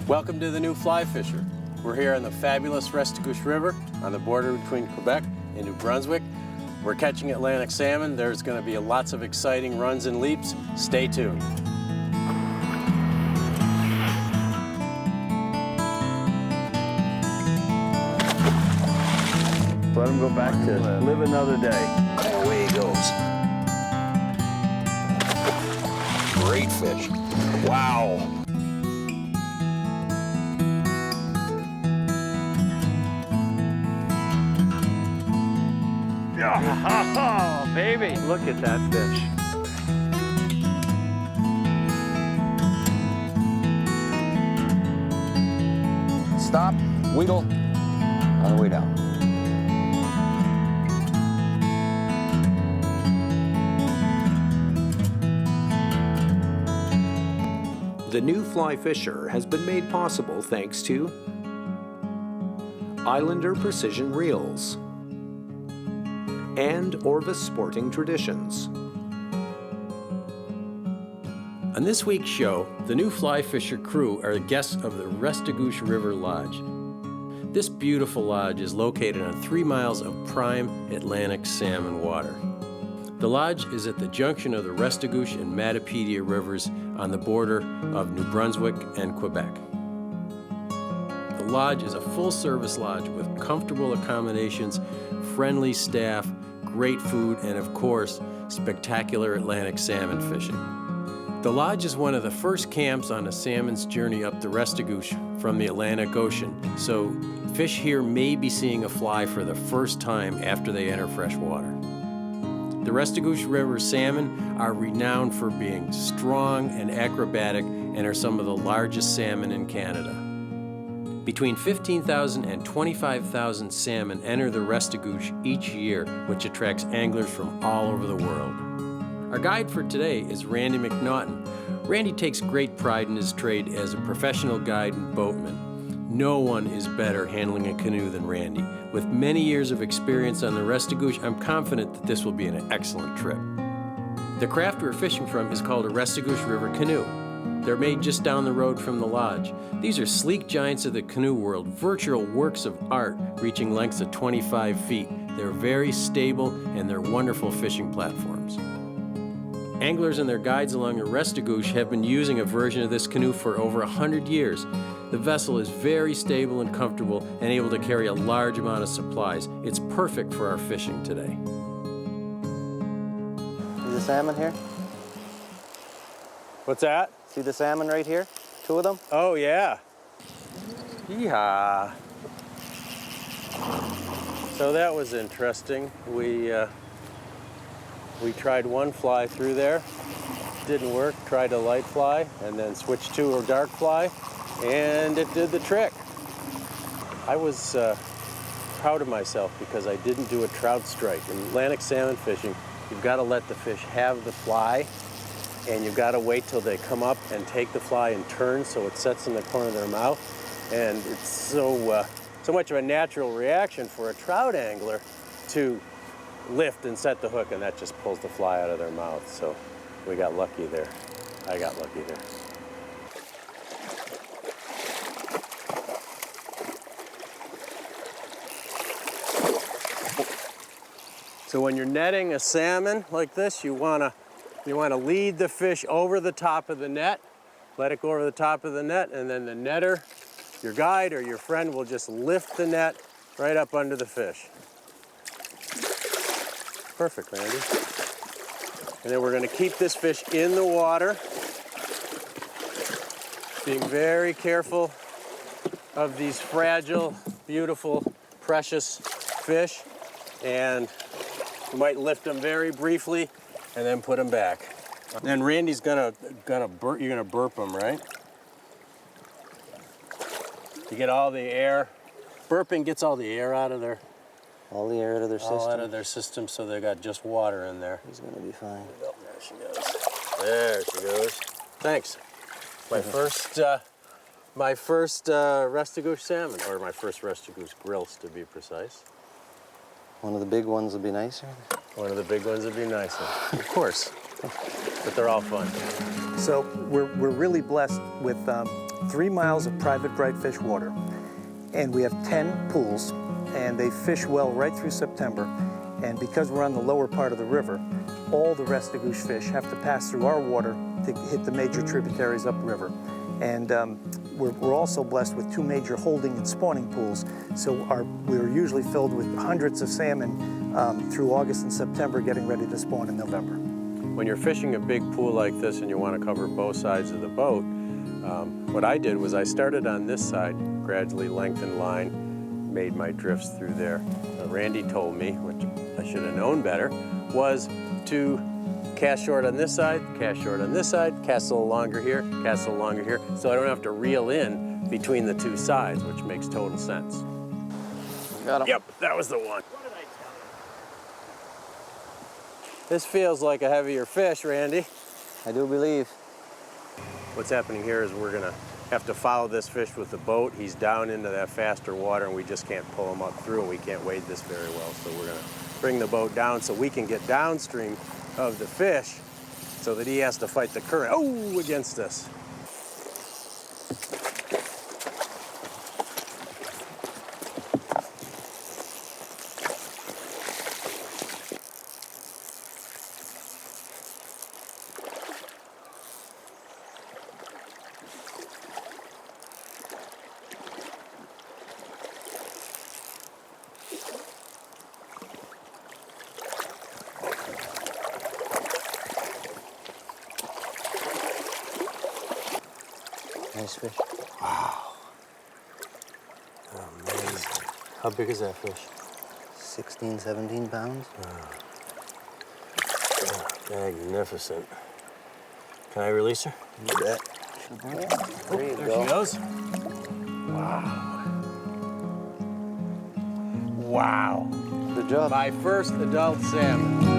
Welcome to the new fly fisher. We're here on the fabulous Restigouche River on the border between Quebec and New Brunswick. We're catching Atlantic salmon. There's going to be lots of exciting runs and leaps. Stay tuned. Let him go back to live another day. And away he goes. Great fish. Wow. Oh, baby, look at that fish. Stop, wiggle, on the way down. The new fly fisher has been made possible thanks to Islander Precision Reels and Orvis Sporting Traditions. On this week's show, the new fly fisher crew are the guests of the Restigouche River Lodge. This beautiful lodge is located on 3 miles of prime Atlantic salmon water. The lodge is at the junction of the Restigouche and Matapedia rivers on the border of New Brunswick and Quebec. The lodge is a full-service lodge with comfortable accommodations, friendly staff, great food, and of course, spectacular Atlantic salmon fishing. The lodge is one of the first camps on a salmon's journey up the Restigouche from the Atlantic Ocean, so fish here may be seeing a fly for the first time after they enter fresh water. The Restigouche River salmon are renowned for being strong and acrobatic and are some of the largest salmon in Canada. Between 15,000 and 25,000 salmon enter the Restigouche each year, which attracts anglers from all over the world. Our guide for today is Randy McNaughton. Randy takes great pride in his trade as a professional guide and boatman. No one is better handling a canoe than Randy. With many years of experience on the Restigouche, I'm confident that this will be an excellent trip. The craft we're fishing from is called a Restigouche River canoe. They're made just down the road from the lodge. These are sleek giants of the canoe world, virtual works of art reaching lengths of 25 feet. They're very stable and they're wonderful fishing platforms. Anglers and their guides along the Restigouche have been using a version of this canoe for over 100 years. The vessel is very stable and comfortable and able to carry a large amount of supplies. It's perfect for our fishing today. See the salmon here? What's that? See the salmon right here? 2 of them? Oh, yeah. Yeehaw. So that was interesting. We tried one fly through there. Didn't work. Tried a light fly and then switched to a dark fly, and it did the trick. I was proud of myself because I didn't do a trout strike. In Atlantic salmon fishing, you've got to let the fish have the fly, and you've got to wait till they come up and take the fly and turn so it sets in the corner of their mouth. And it's so much of a natural reaction for a trout angler to lift and set the hook, and that just pulls the fly out of their mouth. So we got lucky there. I got lucky there. So when you're netting a salmon like this, you wanna lead the fish over the top of the net, let it go over the top of the net, and then the netter, your guide or your friend, will just lift the net right up under the fish. Perfect, Randy. And then we're gonna keep this fish in the water, being very careful of these fragile, beautiful, precious fish. And you might lift them very briefly and then put them back. Then Randy's you're gonna burp them, right? You get all the air. Burping gets all the air out of their All the air out of their system. All out of their system, so they got just water in there. He's gonna be fine. Oh, there she goes. There she goes. Thanks. My first Restigouche salmon, or my first Restigouche grills, to be precise. One of the big ones would be nicer. One of the big ones would be nicer, of course. But they're all fun. So we're really blessed with 3 miles of private bright fish water, and we have 10 pools, and they fish well right through September. And because we're on the lower part of the river, all the Restigouche fish have to pass through our water to hit the major tributaries upriver. And we're also blessed with 2 major holding and spawning pools, so we're usually filled with hundreds of salmon through August and September, getting ready to spawn in November. When you're fishing a big pool like this and you want to cover both sides of the boat, what I did was I started on this side, gradually lengthened line, made my drifts through there. Randy told me, which I should have known better, was to cast short on this side, cast short on this side, cast a little longer here, cast a little longer here, so I don't have to reel in between the 2 sides, which makes total sense. Got him. Yep, that was the one. This feels like a heavier fish, Randy. I do believe. What's happening here is we're gonna have to follow this fish with the boat. He's down into that faster water and we just can't pull him up through and we can't wade this very well. So we're gonna bring the boat down so we can get downstream of the fish so that he has to fight the current, against us. Nice fish. Wow. Amazing. How big is that fish? 16, 17 pounds. Magnificent. Can I release her? You bet. There you There go. she goes. Wow. Wow. Good job. My first adult salmon.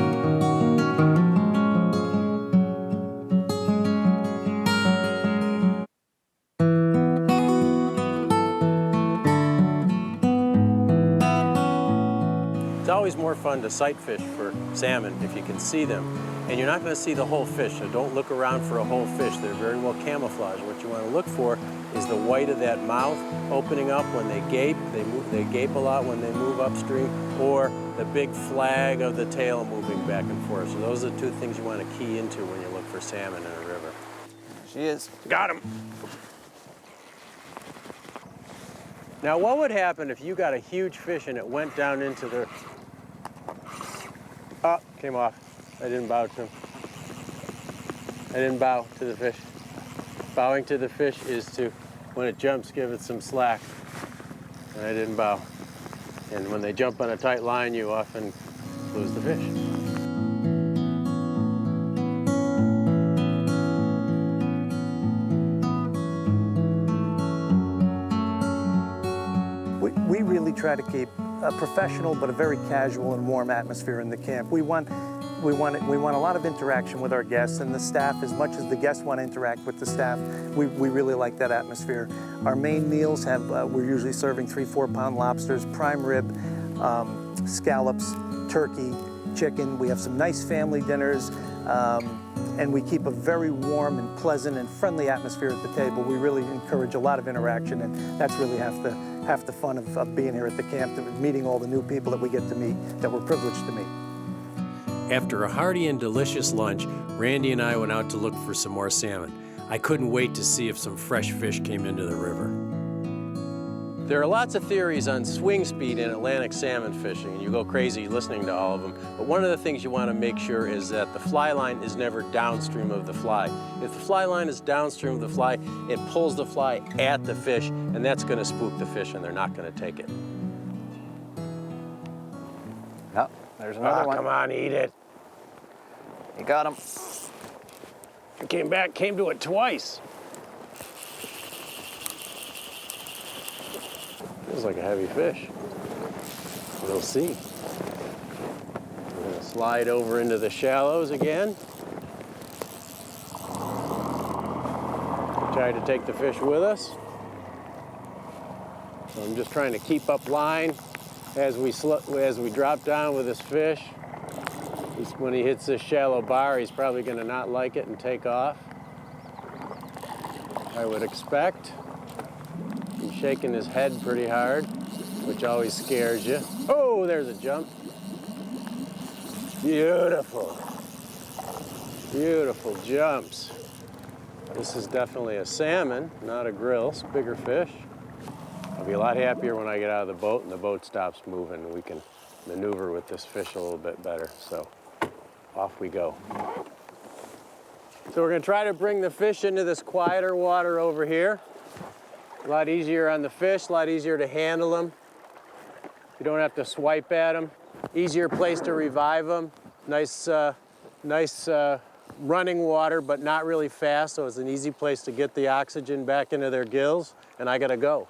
It's always more fun to sight fish for salmon if you can see them. And you're not going to see the whole fish, so don't look around for a whole fish. They're very well camouflaged. What you want to look for is the white of that mouth opening up when they gape. They gape a lot when they move upstream, or the big flag of the tail moving back and forth. So those are the 2 things you want to key into when you look for salmon in a river. She is. Got him. Now, what would happen if you got a huge fish and it went down into the... Oh, came off. I didn't bow to him. I didn't bow to the fish. Bowing to the fish is to, when it jumps, give it some slack. And I didn't bow. And when they jump on a tight line, you often lose the fish. We really try to keep a professional but a very casual and warm atmosphere in the camp. We want a lot of interaction with our guests and the staff. As much as the guests want to interact with the staff, we really like that atmosphere. Our main meals we're usually serving 3-4 pound lobsters, prime rib, scallops, turkey, chicken. We have some nice family dinners, and we keep a very warm and pleasant and friendly atmosphere at the table. We really encourage a lot of interaction, and that's really half the fun of being here at the camp, meeting all the new people that we get to meet, that we're privileged to meet. After a hearty and delicious lunch, Randy and I went out to look for some more salmon. I couldn't wait to see if some fresh fish came into the river. There are lots of theories on swing speed in Atlantic salmon fishing, and you go crazy listening to all of them. But one of the things you want to make sure is that the fly line is never downstream of the fly. If the fly line is downstream of the fly, it pulls the fly at the fish, and that's going to spook the fish, and they're not going to take it. Oh, there's another one. Come on, eat it. You got him. Came to it twice. Feels like a heavy fish. We'll see. We're gonna slide over into the shallows again. Try to take the fish with us. So I'm just trying to keep up line as we drop down with this fish. When he hits this shallow bar, he's probably gonna not like it and take off. I would expect. He's shaking his head pretty hard, which always scares you. Oh, there's a jump. Beautiful. Beautiful jumps. This is definitely a salmon, not a grill. It's a bigger fish. I'll be a lot happier when I get out of the boat and the boat stops moving and we can maneuver with this fish a little bit better. So off we go. So we're going to try to bring the fish into this quieter water over here. A lot easier on the fish, a lot easier to handle them. You don't have to swipe at them. Easier place to revive them. Nice running water, but not really fast, so it's an easy place to get the oxygen back into their gills, and I gotta go.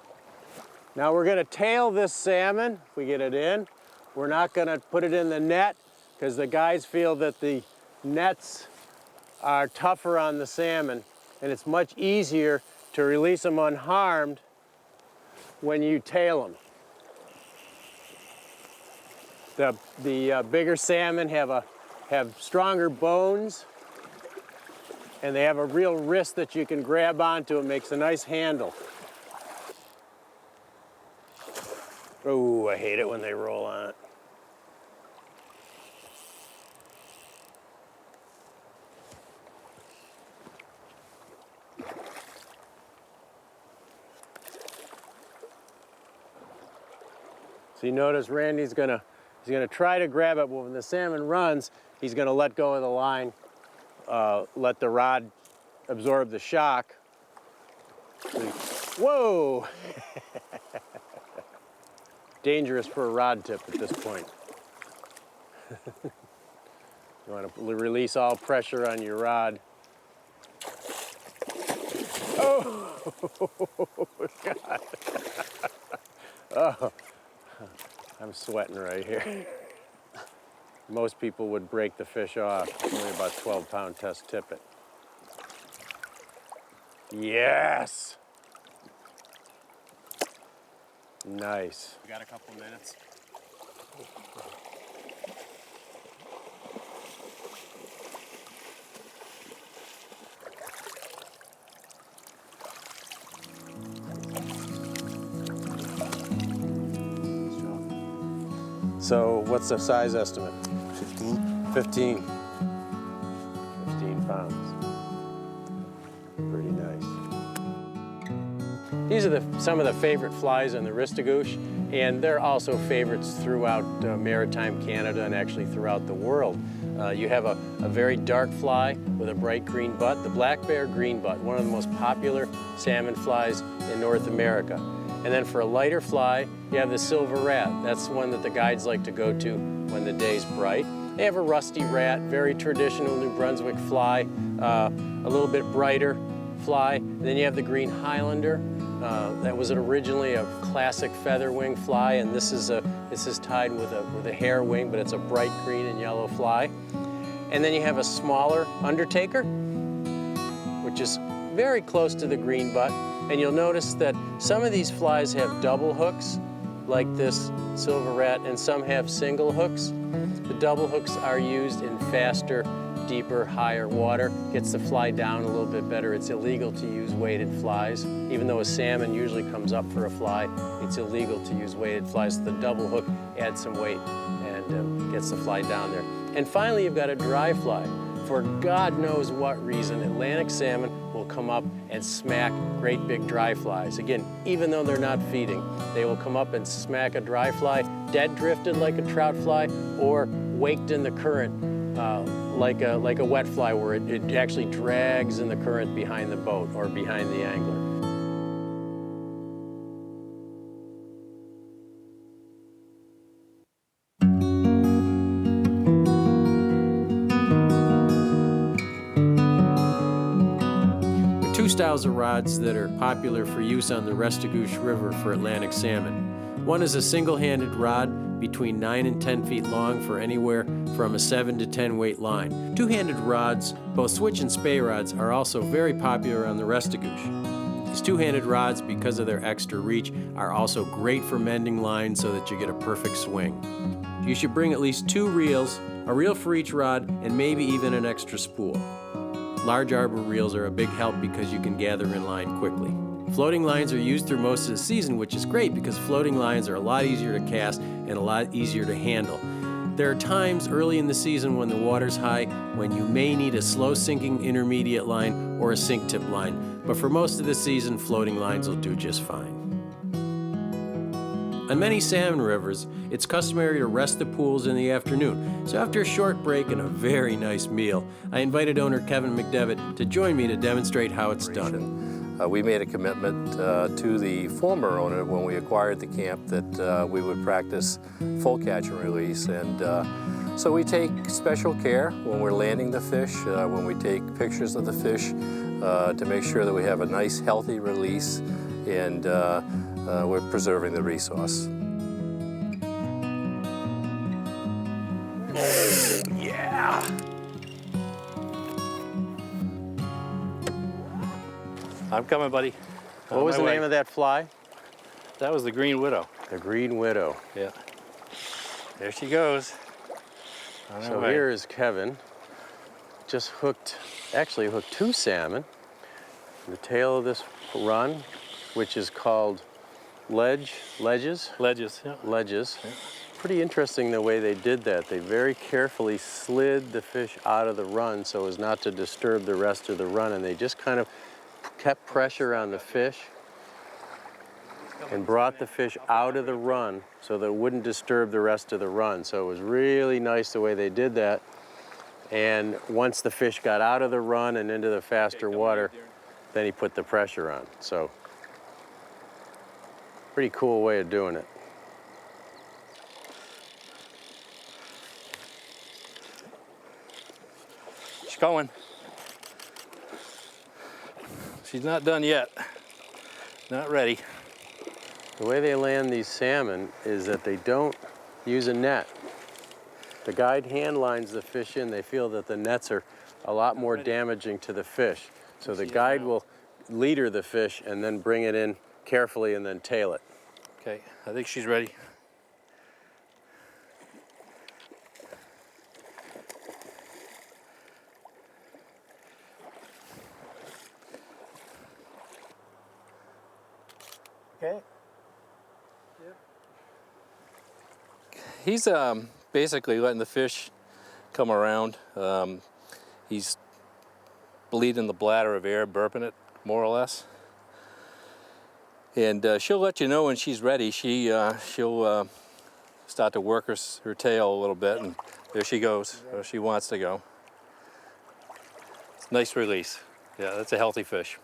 Now we're gonna tail this salmon, if we get it in. We're not gonna put it in the net, because the guys feel that the nets are tougher on the salmon, and it's much easier to release them unharmed when you tail them. The bigger salmon have stronger bones, and they have a real wrist that you can grab onto. It makes a nice handle. Oh, I hate it when they roll on it. So you notice Randy's gonna try to grab it, but when the salmon runs, he's gonna let go of the line, let the rod absorb the shock. Whoa! Dangerous for a rod tip at this point. You want to release all pressure on your rod. Oh, God. Oh, I'm sweating right here. Most people would break the fish off. Only about 12-pound test tippet. Yes! Nice. We got a couple minutes. So what's the size estimate? 15. 15 pounds. Pretty nice. These are some of the favorite flies in the Restigouche, and they're also favorites throughout maritime Canada and actually throughout the world. You have a very dark fly with a bright green butt, the black bear green butt, one of the most popular salmon flies in North America. And then for a lighter fly, you have the silver rat. That's one that the guides like to go to when the day's bright. They have a rusty rat, very traditional New Brunswick fly, a little bit brighter fly. And then you have the green Highlander. That was originally a classic feather wing fly, and this is tied with a hair wing, but it's a bright green and yellow fly. And then you have a smaller Undertaker, which is very close to the green butt. And you'll notice that some of these flies have double hooks, like this silver rat, and some have single hooks. The double hooks are used in faster, deeper, higher water. Gets the fly down a little bit better. It's illegal to use weighted flies. Even though a salmon usually comes up for a fly, it's illegal to use weighted flies. So the double hook adds some weight and gets the fly down there. And finally, you've got a dry fly. For God knows what reason, Atlantic salmon will come up and smack great big dry flies. Again, even though they're not feeding, they will come up and smack a dry fly, dead drifted like a trout fly, or waked in the current like a wet fly, where it actually drags in the current behind the boat or behind the angler. Two styles of rods that are popular for use on the Restigouche River for Atlantic salmon. One is a single-handed rod between 9 and 10 feet long for anywhere from a 7 to 10 weight line. Two-handed rods, both switch and spey rods, are also very popular on the Restigouche. These two-handed rods, because of their extra reach, are also great for mending lines so that you get a perfect swing. You should bring at least 2 reels, a reel for each rod, and maybe even an extra spool. large arbor reels are a big help because you can gather in line quickly. Floating lines are used through most of the season, which is great because floating lines are a lot easier to cast and a lot easier to handle. There are times early in the season when the water's high when you may need a slow sinking intermediate line or a sink tip line, but for most of the season, floating lines will do just fine. On many salmon rivers, it's customary to rest the pools in the afternoon. So after a short break and a very nice meal, I invited owner Kevin McDevitt to join me to demonstrate how it's done. We made a commitment to the former owner when we acquired the camp that we would practice full catch and release. And so we take special care when we're landing the fish, when we take pictures of the fish to make sure that we have a nice healthy release and we're preserving the resource. Yeah! I'm coming, buddy. What was the name of that fly? That was the Green Widow. The Green Widow. Yeah. There she goes. So here is Kevin. Just hooked, actually hooked 2 salmon. The tail of this run, which is called ledges. Ledges, yeah. Ledges. Yeah. Pretty interesting the way they did that. They very carefully slid the fish out of the run so as not to disturb the rest of the run, and they just kind of kept pressure on the fish and brought the fish out of the run so that it wouldn't disturb the rest of the run. So it was really nice the way they did that. And once the fish got out of the run and into the faster water, then he put the pressure on. So pretty cool way of doing it. She's going. She's not done yet. Not ready. The way they land these salmon is that they don't use a net. The guide hand lines the fish in. They feel that the nets are a lot more damaging to the fish. So the guide will leader the fish and then bring it in carefully and then tail it. Okay, I think she's ready. Okay. He's basically letting the fish come around. He's bleeding the bladder of air, burping it, more or less. And she'll let you know when she's ready. She'll start to work her tail a little bit, and there she goes, where she wants to go. Nice release. Yeah, that's a healthy fish.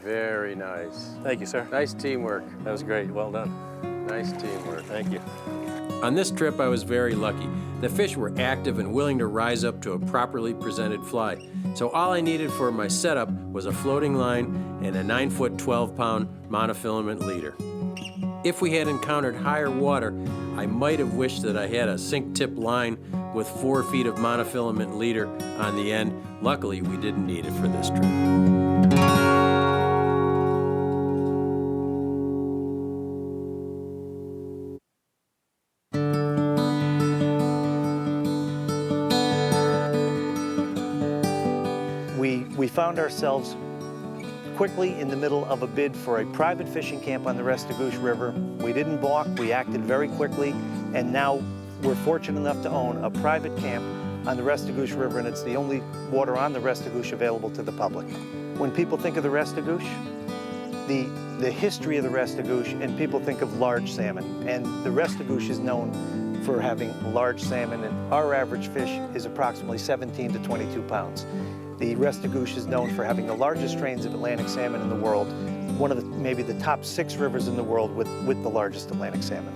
Very nice. Thank you, sir. Nice teamwork. That was great. Well done. Nice teamwork. Thank you. On this trip, I was very lucky. The fish were active and willing to rise up to a properly presented fly. So all I needed for my setup was a floating line and a 9-foot, 12-pound monofilament leader. If we had encountered higher water, I might have wished that I had a sink tip line with 4 feet of monofilament leader on the end. Luckily, we didn't need it for this trip. We found ourselves quickly in the middle of a bid for a private fishing camp on the Restigouche River. We didn't balk, we acted very quickly, and now we're fortunate enough to own a private camp on the Restigouche River, and it's the only water on the Restigouche available to the public. When people think of the Restigouche, the history of the Restigouche, and people think of large salmon, and the Restigouche is known for having large salmon, and our average fish is approximately 17 to 22 pounds. The Restigouche is known for having the largest strains of Atlantic salmon in the world, one of maybe the top 6 rivers in the world with the largest Atlantic salmon.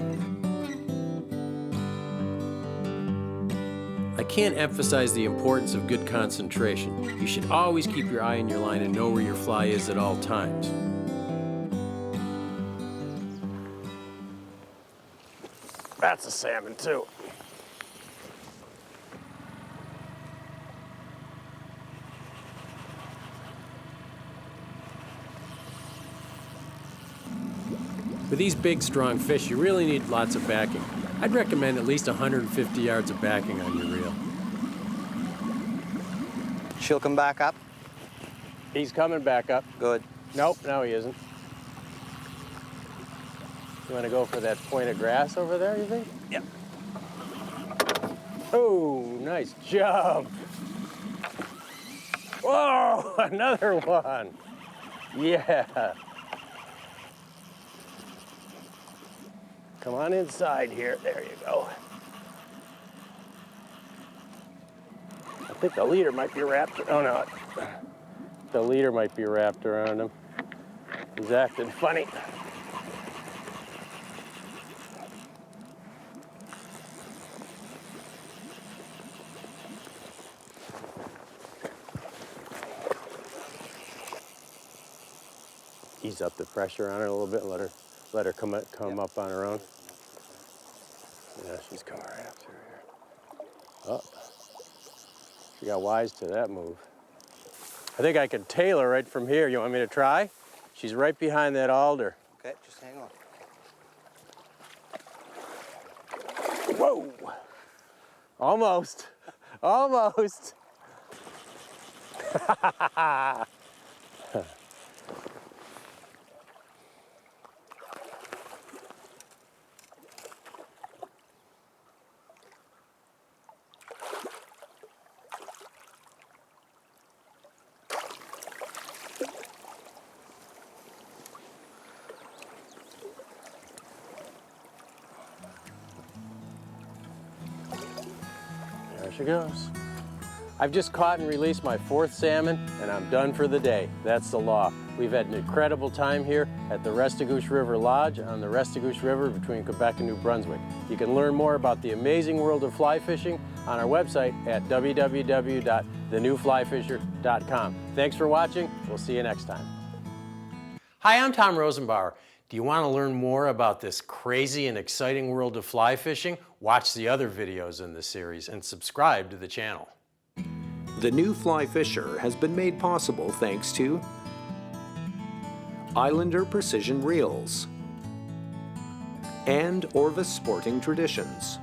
I can't emphasize the importance of good concentration. You should always keep your eye on your line and know where your fly is at all times. That's a salmon too. With these big, strong fish, you really need lots of backing. I'd recommend at least 150 yards of backing on your reel. she'll come back up? He's coming back up. Good. Nope, no he isn't. You want to go for that point of grass over there, you think? Yep. Oh, nice jump. Whoa, another one. Yeah. Come on inside here. There you go. I think the leader might be wrapped. Oh, no. The leader might be wrapped around him. He's acting funny. Ease up the pressure on her a little bit. Let her come up on her own. Yeah, she's coming right up through here. Oh, she got wise to that move. I think I can tail her right from here. You want me to try? She's right behind that alder. Okay, just hang on. Whoa! Almost. Almost. There she goes. I've just caught and released my 4th salmon, and I'm done for the day. That's the law. We've had an incredible time here at the Restigouche River Lodge on the Restigouche River between Quebec and New Brunswick. You can learn more about the amazing world of fly fishing on our website at www.thenewflyfisher.com. Thanks for watching. We'll see you next time. Hi, I'm Tom Rosenbauer. Do you want to learn more about this crazy and exciting world of fly fishing? Watch the other videos in this series and subscribe to the channel. The New Fly Fisher has been made possible thanks to Islander Precision Reels and Orvis Sporting Traditions.